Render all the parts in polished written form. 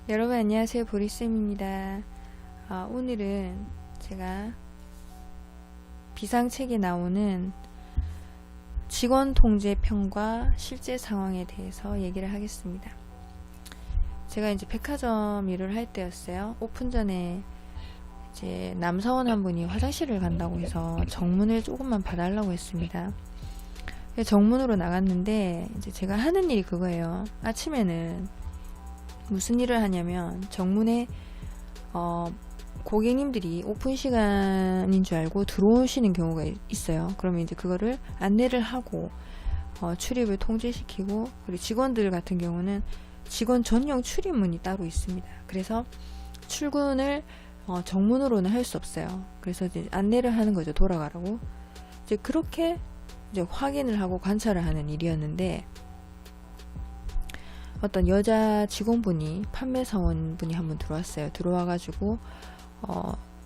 여러분 안녕하세요, 보리쌤입니다. 오늘은 제가 비상책에 나오는 직원 통제편과 실제 상황에 대해서 얘기를 하겠습니다. 제가 이제 백화점 일을 할 때였어요. 오픈 전에 이제 남사원 한 분이 화장실을 간다고 해서 정문을 조금만 봐달라고 했습니다. 정문으로 나갔는데 이제 제가 하는 일이 그거예요. 아침에는 무슨 일을 하냐면 정문에 고객님들이 오픈 시간인 줄 알고 들어오시는 경우가 있어요. 그러면 이제 그거를 안내를 하고 출입을 통제시키고, 그리고 직원들 같은 경우는 직원 전용 출입문이 따로 있습니다. 그래서 출근을 정문으로는 할 수 없어요. 그래서 이제 안내를 하는 거죠. 돌아가라고. 이제 그렇게 이제 확인을 하고 관찰을 하는 일이었는데, 어떤 여자 직원분이, 판매사원분이 한 분 들어왔어요. 들어와가지고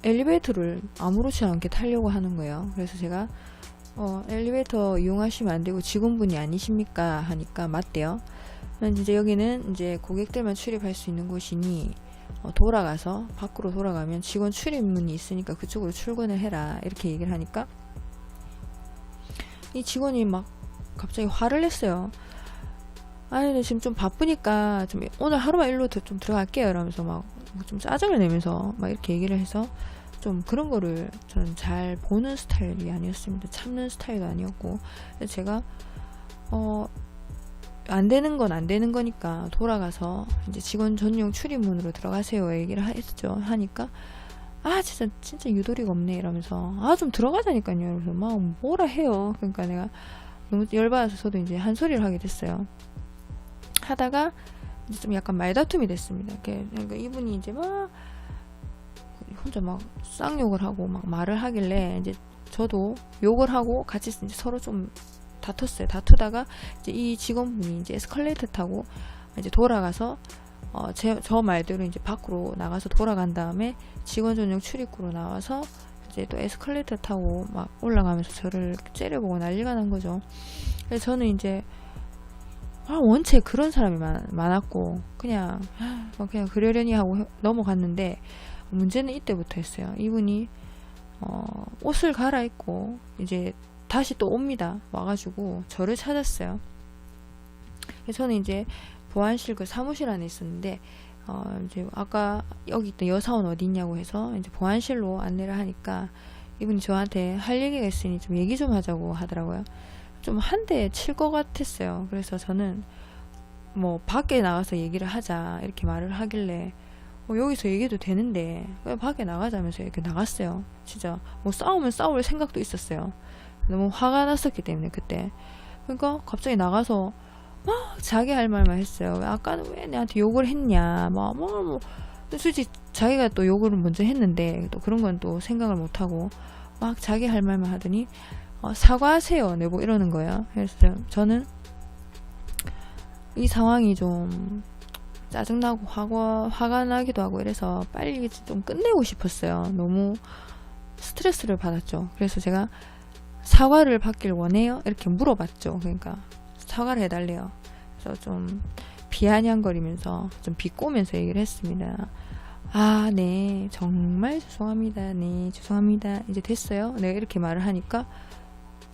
엘리베이터를 아무렇지 않게 타려고 하는 거예요. 그래서 제가 엘리베이터 이용하시면 안 되고 직원분이 아니십니까? 하니까 맞대요. 이제 여기는 이제 고객들만 출입할 수 있는 곳이니 돌아가서 밖으로 돌아가면 직원 출입문이 있으니까 그쪽으로 출근을 해라, 이렇게 얘기를 하니까 이 직원이 막 갑자기 화를 냈어요. 아니, 지금 좀 바쁘니까 좀 오늘 하루만 일로 좀 들어갈게요, 이러면서 막 좀 짜증을 내면서 막 이렇게 얘기를 해서, 좀 그런 거를 저는 잘 보는 스타일이 아니었습니다. 참는 스타일도 아니었고, 제가 안 되는 건 안 되는 거니까 돌아가서 이제 직원 전용 출입문으로 들어가세요, 얘기를 했죠. 하니까 진짜 유도리가 없네, 이러면서 좀 들어가자니까요, 이러면서 막 뭐라 해요. 그러니까 내가 너무 열받아서 저도 이제 한 소리를 하게 됐어요. 하다가 이제 좀 약간 말다툼이 됐습니다. 그러니까 이분이 이제 막 혼자 막 쌍욕을 하고 막 말을 하길래 이제 저도 욕을 하고 같이 이제 서로 좀 다퉜어요. 다투다가 이제 이 직원분이 이제 에스컬레이터 타고 이제 돌아가서 저 말대로 이제 밖으로 나가서 돌아간 다음에 직원 전용 출입구로 나와서 이제 또 에스컬레이터 타고 막 올라가면서 저를 째려보고 난리가 난 거죠. 그래서 저는 이제 원체 그런 사람이 많았고 그냥 그러려니 하고 넘어갔는데, 문제는 이때부터였어요. 이분이 옷을 갈아입고 이제 다시 또 옵니다. 와가지고 저를 찾았어요. 저는 이제 보안실 그 사무실 안에 있었는데 이제 아까 여기 있던 여사원 어디 있냐고 해서 이제 보안실로 안내를 하니까 이분이 저한테 할 얘기가 있으니 좀 얘기 좀 하자고 하더라고요. 좀 한 대 칠 것 같았어요. 그래서 저는 뭐 밖에 나가서 얘기를 하자, 이렇게 말을 하길래 여기서 얘기해도 되는데 왜 밖에 나가자면서 이렇게 나갔어요. 진짜 뭐 싸우면 싸울 생각도 있었어요. 너무 화가 났었기 때문에 그때. 그러니까 갑자기 나가서 막 자기 할 말만 했어요. 아까는 왜 내한테 욕을 했냐, 뭐 솔직히 자기가 또 욕을 먼저 했는데 또 그런 건 또 생각을 못하고 막 자기 할 말만 하더니 사과하세요, 내고 이러는 거예요. 그래서 저는 이 상황이 좀 짜증나고 화가 나기도 하고 이래서 빨리 좀 끝내고 싶었어요. 너무 스트레스를 받았죠. 그래서 제가 사과를 받길 원해요? 이렇게 물어봤죠. 그러니까 사과를 해달래요. 그래서 좀 비아냥거리면서 좀 비꼬면서 얘기를 했습니다. 네, 정말 죄송합니다. 네, 죄송합니다. 이제 됐어요? 내가 이렇게 말을 하니까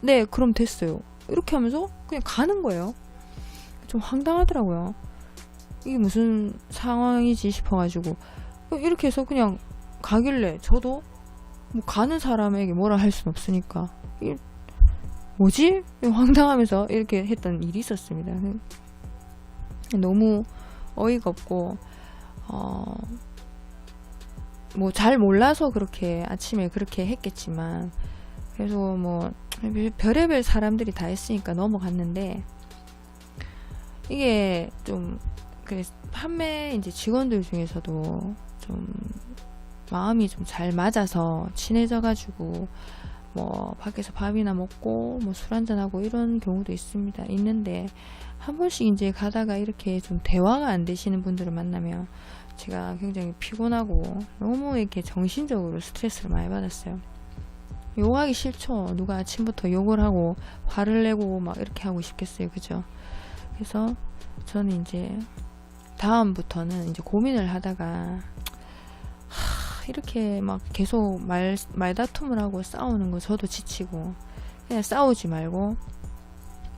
네, 그럼 됐어요, 이렇게 하면서 그냥 가는 거예요. 좀 황당하더라고요. 이게 무슨 상황이지 싶어가지고 이렇게 해서 그냥 가길래 저도 뭐 가는 사람에게 뭐라 할 순 없으니까 뭐지? 황당하면서 이렇게 했던 일이 있었습니다. 너무 어이가 없고 뭐 잘 몰라서 그렇게 아침에 그렇게 했겠지만, 그래서 뭐 별의별 사람들이 다 했으니까 넘어갔는데, 이게 좀 판매 이제 직원들 중에서도 좀 마음이 좀 잘 맞아서 친해져가지고 뭐 밖에서 밥이나 먹고 뭐 술 한잔하고 이런 경우도 있는데, 한 번씩 이제 가다가 이렇게 좀 대화가 안 되시는 분들을 만나면 제가 굉장히 피곤하고 너무 이렇게 정신적으로 스트레스를 많이 받았어요. 욕하기 싫죠. 누가 아침부터 욕을 하고 화를 내고 막 이렇게 하고 싶겠어요, 그죠? 그래서 저는 이제 다음부터는 이제 고민을 하다가 이렇게 막 계속 말다툼을 하고 싸우는 거 저도 지치고 그냥 싸우지 말고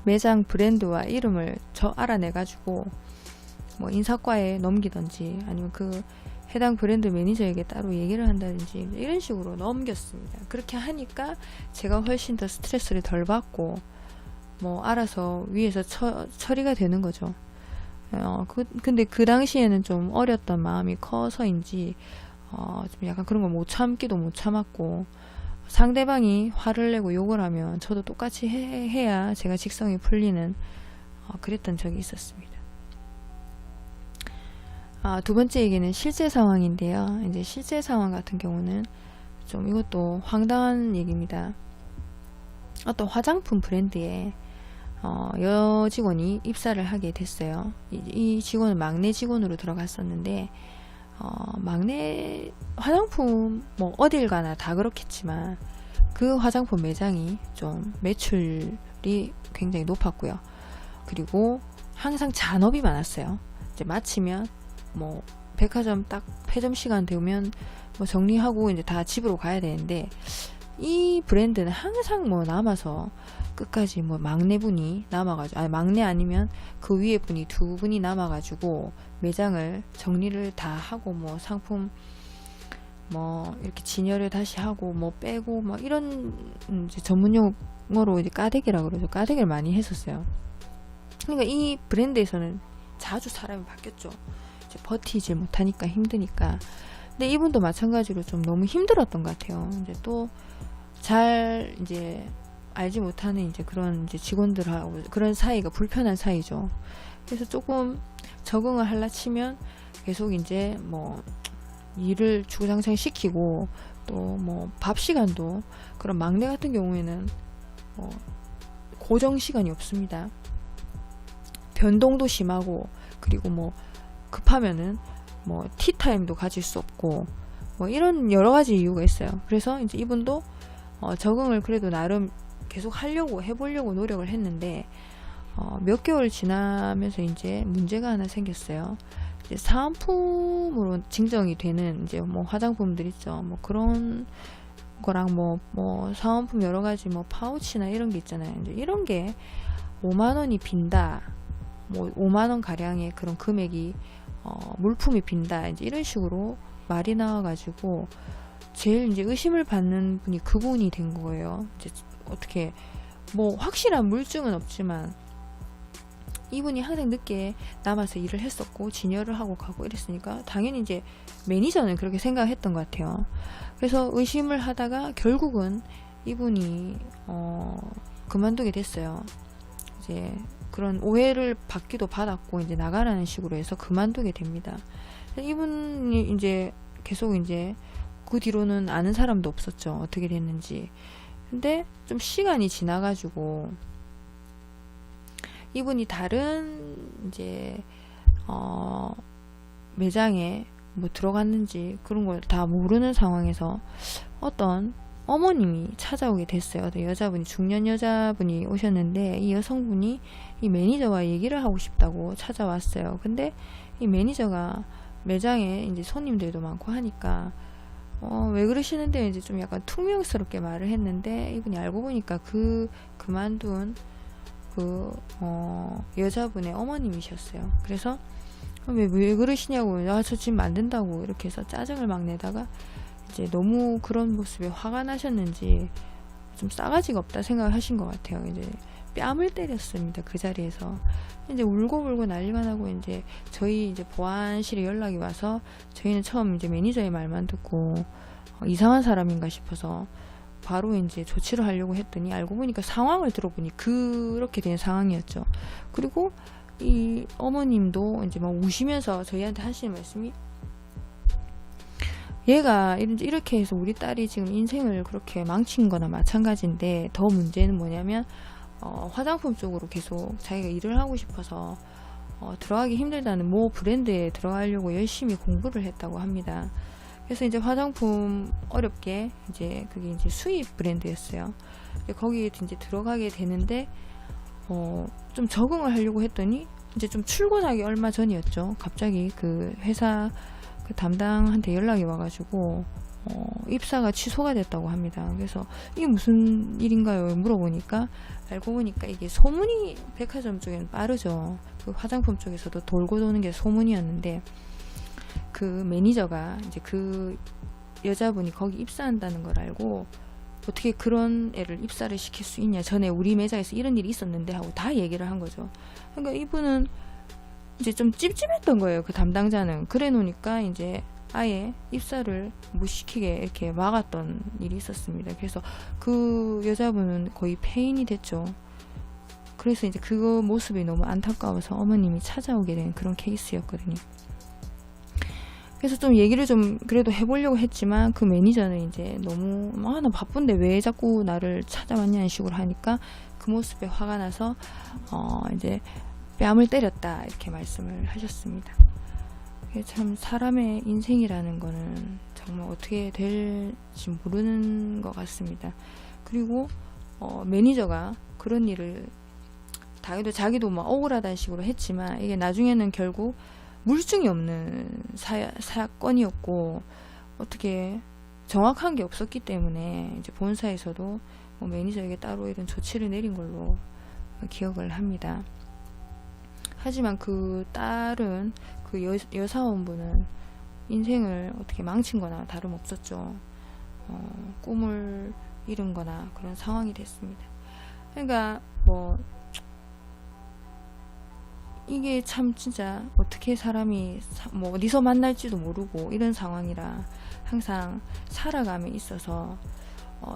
매장 브랜드와 이름을 알아내가지고 뭐 인사과에 넘기던지 아니면 그 해당 브랜드 매니저에게 따로 얘기를 한다든지 이런 식으로 넘겼습니다. 그렇게 하니까 제가 훨씬 더 스트레스를 덜 받고 뭐 알아서 위에서 처리가 되는 거죠. 근데 그 당시에는 좀 어렸던 마음이 커서인지 좀 약간 그런 거 못 참기도 못 참았고 상대방이 화를 내고 욕을 하면 저도 똑같이 해야 제가 직성이 풀리는 그랬던 적이 있었습니다. 두 번째 얘기는 실제 상황인데요. 이제 실제 상황 같은 경우는 좀 이것도 황당한 얘기입니다. 어떤 화장품 브랜드에 여직원이 입사를 하게 됐어요. 이 직원은 막내 직원으로 들어갔었는데 막내 화장품 뭐 어딜 가나 다 그렇겠지만 그 화장품 매장이 좀 매출이 굉장히 높았고요. 그리고 항상 잔업이 많았어요. 이제 마치면 뭐 백화점 딱 폐점 시간 되면 뭐 정리하고 이제 다 집으로 가야 되는데 이 브랜드는 항상 뭐 남아서 끝까지 뭐 막내분이 남아가지고 막내 아니면 그 위에 분이 두 분이 남아가지고 매장을 정리를 다 하고 뭐 상품 뭐 이렇게 진열을 다시 하고 뭐 빼고 뭐 이런 이제 전문 용어로 이제 까대기라고 그러죠. 까대기를 많이 했었어요. 그러니까 이 브랜드에서는 자주 사람이 바뀌었죠. 이제 버티질 못하니까 힘드니까. 근데 이분도 마찬가지로 좀 너무 힘들었던 것 같아요. 이제 또 잘 이제 알지 못하는 이제 그런 이제 직원들하고 그런 사이가 불편한 사이죠. 그래서 조금 적응을 하려 치면 계속 이제 뭐 일을 주구장창 시키고 또 뭐 밥 시간도 그런 막내 같은 경우에는 뭐 고정 시간이 없습니다. 변동도 심하고 그리고 뭐 급하면은 뭐 티타임도 가질 수 없고 뭐 이런 여러 가지 이유가 있어요. 그래서 이제 이분도 적응을 그래도 나름 계속 해보려고 노력을 했는데 몇 개월 지나면서 이제 문제가 하나 생겼어요. 이제 사은품으로 증정이 되는 이제 뭐 화장품들 있죠. 뭐 그런 거랑 뭐 사은품 여러 가지 뭐 파우치나 이런 게 있잖아요. 이제 이런 게 5만 원이 빈다. 뭐 5만 원 가량의 그런 금액이 물품이 빈다. 이제 이런 식으로 말이 나와가지고 제일 이제 의심을 받는 분이 그분이 된 거예요. 이제 어떻게 뭐 확실한 물증은 없지만 이분이 항상 늦게 남아서 일을 했었고 진열을 하고 가고 이랬으니까 당연히 이제 매니저는 그렇게 생각했던 것 같아요. 그래서 의심을 하다가 결국은 이분이 그만두게 됐어요. 이제 그런 오해를 받기도 받았고 이제 나가라는 식으로 해서 그만두게 됩니다. 이분이 이제 계속 이제 그 뒤로는 아는 사람도 없었죠. 어떻게 됐는지. 근데 좀 시간이 지나가지고 이분이 다른 이제 매장에 뭐 들어갔는지 그런 걸 다 모르는 상황에서 어떤 어머님이 찾아오게 됐어요. 여자분이 중년 여자분이 오셨는데 이 여성분이 이 매니저와 얘기를 하고 싶다고 찾아왔어요. 근데 이 매니저가 매장에 이제 손님들도 많고 하니까 왜 그러시는데 이제 좀 약간 퉁명스럽게 말을 했는데 이분이 알고 보니까 그만둔 여자분의 어머님이셨어요. 그래서 왜 그러시냐고 저 지금 안 된다고 이렇게 해서 짜증을 막 내다가 이제 너무 그런 모습에 화가 나셨는지 좀 싸가지가 없다 생각을 하신 것 같아요. 이제 뺨을 때렸습니다. 그 자리에서 이제 울고 난리가 나고 이제 저희 이제 보안실에 연락이 와서 저희는 처음 이제 매니저의 말만 듣고 이상한 사람인가 싶어서 바로 이제 조치를 하려고 했더니 알고 보니까 상황을 들어보니 그렇게 된 상황이었죠. 그리고 이 어머님도 이제 막 우시면서 저희한테 하시는 말씀이 얘가 이렇게 해서 우리 딸이 지금 인생을 그렇게 망친 거나 마찬가지인데 더 문제는 뭐냐면 화장품 쪽으로 계속 자기가 일을 하고 싶어서 들어가기 힘들다는 모 브랜드에 들어가려고 열심히 공부를 했다고 합니다. 그래서 이제 화장품 어렵게 이제 그게 이제 수입 브랜드였어요. 거기에 이제 들어가게 되는데 좀 적응을 하려고 했더니 이제 좀 출근하기 얼마 전이었죠. 갑자기 그 회사 그 담당한테 연락이 와가지고 입사가 취소가 됐다고 합니다. 그래서 이게 무슨 일인가요? 물어보니까 알고 보니까 이게 소문이 백화점 쪽에는 빠르죠. 그 화장품 쪽에서도 돌고 도는 게 소문이었는데 그 매니저가 이제 그 여자분이 거기 입사한다는 걸 알고 어떻게 그런 애를 입사를 시킬 수 있냐, 전에 우리 매장에서 이런 일이 있었는데 하고 다 얘기를 한 거죠. 그러니까 이분은 이제 좀 찝찝했던 거예요. 그 담당자는. 그래 놓으니까 이제 아예 입사를 못 시키게 이렇게 막았던 일이 있었습니다. 그래서 그 여자분은 거의 폐인이 됐죠. 그래서 이제 그 모습이 너무 안타까워서 어머님이 찾아오게 된 그런 케이스였거든요. 그래서 좀 얘기를 좀 그래도 해보려고 했지만 그 매니저는 이제 너무 나 바쁜데 왜 자꾸 나를 찾아왔냐는 식으로 하니까 그 모습에 화가 나서 이제 뺨을 때렸다 이렇게 말씀을 하셨습니다. 참 사람의 인생이라는 거는 정말 어떻게 될지 모르는 것 같습니다. 그리고 매니저가 그런 일을 자기도 막 억울하다는 식으로 했지만 이게 나중에는 결국 물증이 없는 사건이었고 어떻게 정확한 게 없었기 때문에 이제 본사에서도 매니저에게 따로 이런 조치를 내린 걸로 기억을 합니다. 하지만 그 딸은 그 여사원분은 인생을 어떻게 망친 거나 다름없었죠. 꿈을 잃은 거나 그런 상황이 됐습니다. 그러니까 이게 참 진짜 어떻게 사람이 어디서 만날지도 모르고 이런 상황이라 항상 살아감에 있어서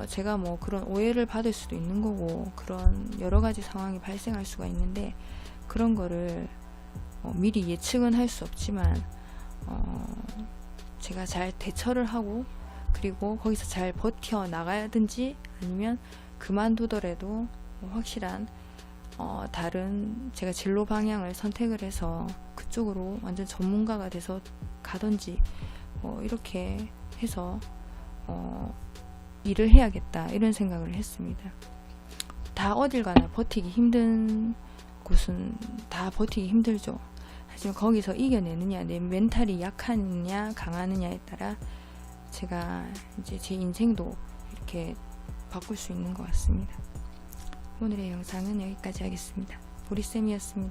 제가 그런 오해를 받을 수도 있는 거고 그런 여러 가지 상황이 발생할 수가 있는데 그런 거를 미리 예측은 할 수 없지만 제가 잘 대처를 하고 그리고 거기서 잘 버텨 나가야든지 아니면 그만두더라도 확실한 다른 제가 진로 방향을 선택을 해서 그쪽으로 완전 전문가가 돼서 가든지 이렇게 해서 일을 해야겠다 이런 생각을 했습니다. 다 어딜 가나 버티기 힘든 곳은 다 버티기 힘들죠. 하지만 거기서 이겨내느냐 내 멘탈이 약하느냐 강하느냐에 따라 제가 이제 제 인생도 이렇게 바꿀 수 있는 것 같습니다. 오늘의 영상은 여기까지 하겠습니다. 보리쌤이었습니다.